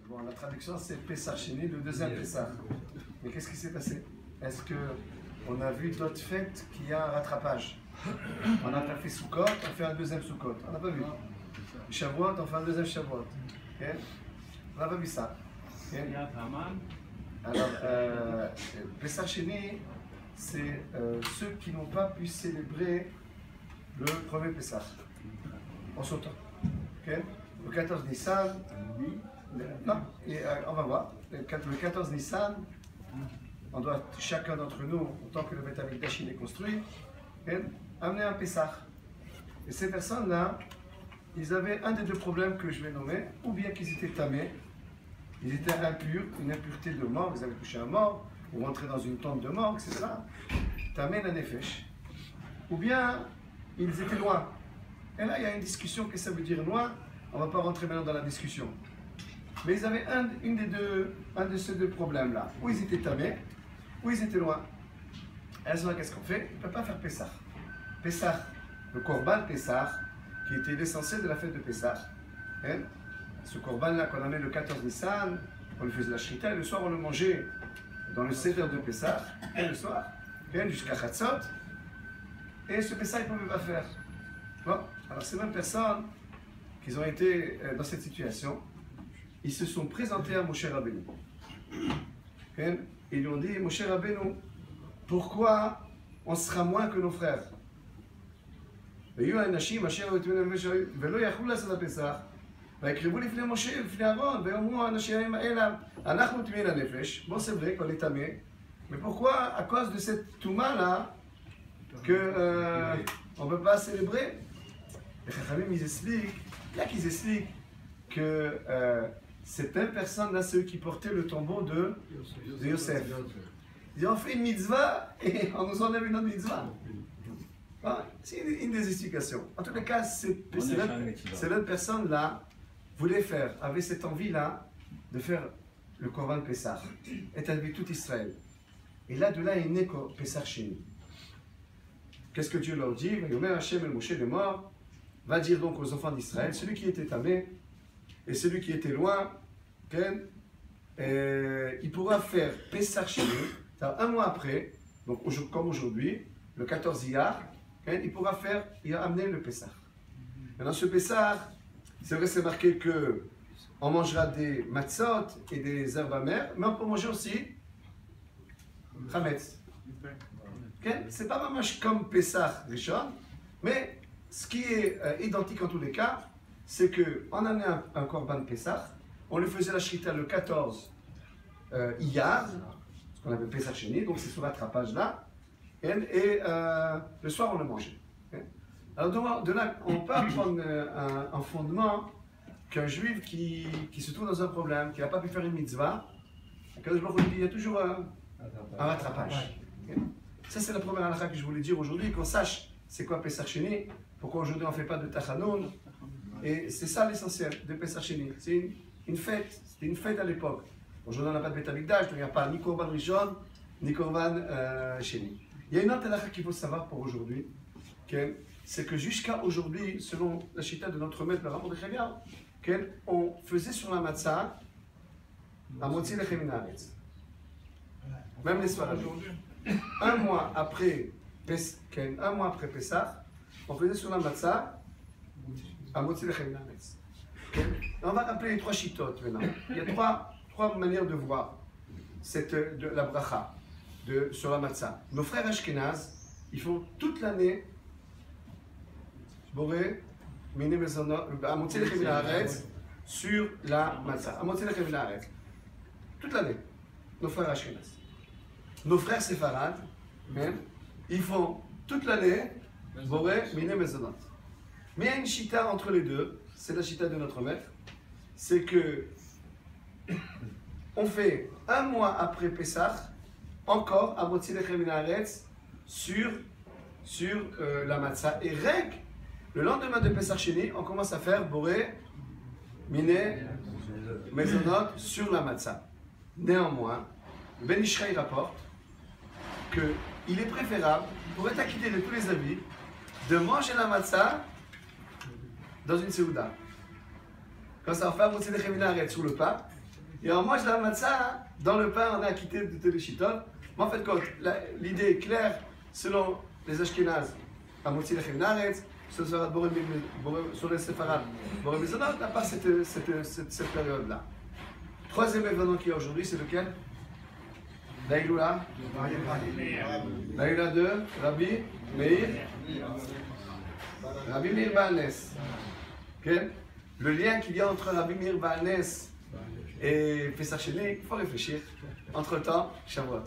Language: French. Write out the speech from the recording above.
Bon, la traduction c'est Pessah Sheni, le deuxième Pessah. Mais qu'est-ce qui s'est passé? Est-ce qu'on a vu d'autres fêtes qu'il y a un rattrapage? On n'a pas fait Sukkot, on fait un deuxième Sukkot. On n'a pas vu. Shavuot, on fait un deuxième Shavuot. Okay? On n'a pas vu ça. Okay? Alors, Pessah Sheni, c'est ceux qui n'ont pas pu célébrer le premier Pessah en sautant. Okay? Le 14 Nissan, non, et, on va voir. Le 14 Nissan, on doit, chacun d'entre nous, en tant que le Beth Amikdash est construit, amener un Pessah. Et ces personnes-là, ils avaient un des deux problèmes que je vais nommer, ou bien qu'ils étaient tamés, ils étaient impurs, une impureté de mort, ils avaient touché un mort, ou rentré dans une tente de mort, etc. Tamé la nefesh. Ou bien, ils étaient loin. Et là, il y a une discussion, qu'est-ce que ça veut dire loin? On ne va pas rentrer maintenant dans la discussion. Mais ils avaient un de ces deux problèmes-là. Ou ils étaient tamés, ou ils étaient loin. Et à ce moment, qu'est-ce qu'on fait? On ne peut pas faire Pessah. Pessah, le Korban Pessah, qui était l'essentiel de la fête de Pessah. Hein? Ce Korban-là qu'on amenait le 14 Nissan, on lui faisait la shrita, et le soir on le mangeait dans le Seder de Pessah, et le soir, jusqu'à Chatzot. Et ce Pessah, ils ne pouvaient pas faire. Bon, alors ces mêmes personnes qui ont été dans cette situation, ils se sont présentés à Moshe Rabbeinu. Ils lui ont dit, Moshe Rabbeinu, pourquoi on sera moins que nos frères? ויהיו האנשים אשר יתאמנו לנפש ולא יכלו לעשות הפסח ויקרבו לפני משה ולפני אהרון ויאמרו האנשים האלה אנחנו טמאים לנפש. Bon, c'est vrai qu'on est tamé, mais pourquoi à cause de cette touma là que on ne peut pas célébrer? Les Chachamim ils expliquent, là qu'ils expliquent que cette même personne là, c'est eux qui portaient le tombeau de Yosef. Ils ont fait une mitzvah et on nous enlève une autre mitzvah. C'est une des explications. En tous les cas, cette personne-là voulait faire, avait cette envie-là de faire le Korban Pessah, et avec tout Israël. Et là, de là est né Pessah Sheni. Qu'est-ce que Dieu leur dit? Yomer Hashem el Moshe le mort, va dire donc aux enfants d'Israël, celui qui était tamé et celui qui était loin, il pourra faire Pessah Sheni, un mois après, donc comme aujourd'hui, le 14 Iyar, il pourra faire, il a amené le Pessah. Maintenant, ce Pessah, c'est vrai, c'est marqué que on mangera des matzot et des herbes amères, mais on peut manger aussi chametz. C'est pas vraiment comme Pessah Rishon, mais ce qui est identique en tous les cas, c'est qu'on amenait un korban Pessah, on lui faisait la shrita le 14 Iyar, ce qu'on appelle Pessah Sheni, donc c'est ce rattrapage là. Et le soir, on le mangeait. Alors de là, on peut apprendre un fondement qu'un juif qui se trouve dans un problème, qui n'a pas pu faire une mitzvah, il y a toujours un rattrapage. Ça, c'est la première halakha que je voulais dire aujourd'hui, qu'on sache c'est quoi Pessah Sheni, pourquoi aujourd'hui on ne fait pas de Tachanoun. Et c'est ça l'essentiel de Pessah Sheni. C'est une fête, c'était une fête à l'époque. Aujourd'hui, on n'a pas de Beth Amikdash, donc il n'y a pas ni Korban Rishon, ni Korban Sheni. Il y a une autre halakha qu'il faut savoir pour aujourd'hui, c'est que jusqu'à aujourd'hui, selon la chita de notre maître, le Rambam de Chagall, on faisait sur la matzah à Motzi Lechem min haaretz. Même les soirs. Un mois après Pessah, on faisait sur la matzah à Motzi Lechem min haaretz. On va appeler les trois chitotes maintenant. Il y a trois manières de voir la bracha. Sur la matzah. Nos frères Ashkenaz, ils font toute l'année Boré, Mine Mezonot, Amotzi Lechem min haaretz sur la matzah. Amotzi Lechem min haaretz. Toute l'année. Nos frères Ashkenaz. Nos frères Séfarad, même, ils font toute l'année Boré, Mine Mezonot. Mais il y a une chita entre les deux, c'est la chita de notre maître, c'est que on fait un mois après Pessah encore à Motzi Lechem min haaretz sur la matzah. Et règle, le lendemain de Pessah Sheni, on commence à faire Boré, Mine, Mezonot sur la matzah. Néanmoins, Ben Ishraï rapporte qu'il est préférable, pour être acquitté de tous les avis, de manger la matzah dans une seouda. Quand ça va faire Motzi Lechem min haaretz sur le pain, Et on mange la matzah, dans le pain, on a quitté de Téléchiton. Mais en fait, l'idée est claire, selon les Ashkénazes, à Motzi Lechem Naretz, sur les Séfarades, Boré Mizonot, à part cette période-là. Troisième événement qu'il y a aujourd'hui, c'est lequel? L'Aïloula. L'Aïloula de Rabbi Meir. Rabbi Meir Baal Nes. Le lien qu'il y a entre Rabbi Meir Baal Nes et Pesach Sheni, il faut réfléchir. Entre-temps, Shavuot.